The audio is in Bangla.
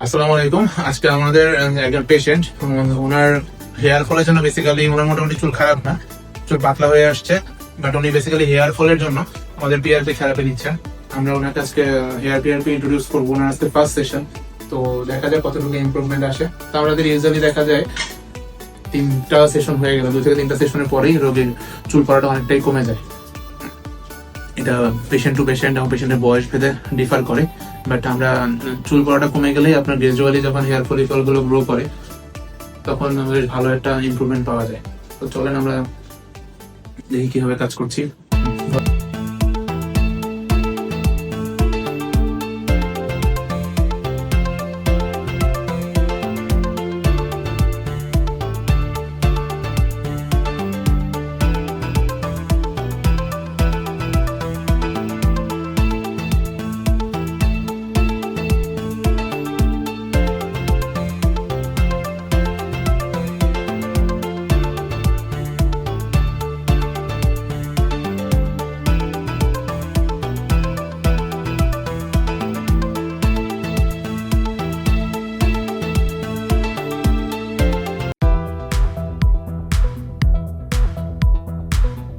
আসসালামু আলাইকুম। আজকে আমাদের একজন পেশেন্ট, ওনার হেয়ার ফলের জন্য বেসিক্যালি ওনার মোটামুটি চুল খারাপ না, চুল পাতলা হয়ে আসছে, বাট উনি বেসিক্যালি হেয়ার ফলের জন্য আমাদের পিআরপি থেরাপি নিচ্ছেন। আমরা ওনাকে আজকে হেয়ার পিআরপি ইন্ট্রোডিউস করবো, ওনার আজকে ফার্স্ট সেশন। তো দেখা যায় কতটুকু ইমপ্রুভমেন্ট আসে। তো আমাদের ইউজুয়ালি দেখা যায় 3টা সেশন হয়ে গেল, 2 থেকে 3টা সেশনের পরেই রোগীর চুল পড়াটা অনেকটাই কমে যায়। এটা পেশেন্ট টু পেশেন্ট এবং পেশেন্টের বয়স ভেদে ডিফার করে, বাট আমরা চুল পড়াটা কমে গেলেই আপনার গ্রাজুয়ালি যখন হেয়ার ফলিকল গুলো গ্রো করে তখন বেশ ভালো একটা ইমপ্রুভমেন্ট পাওয়া যায়। তো চলেন আমরা দেখি কিভাবে কাজ করছি।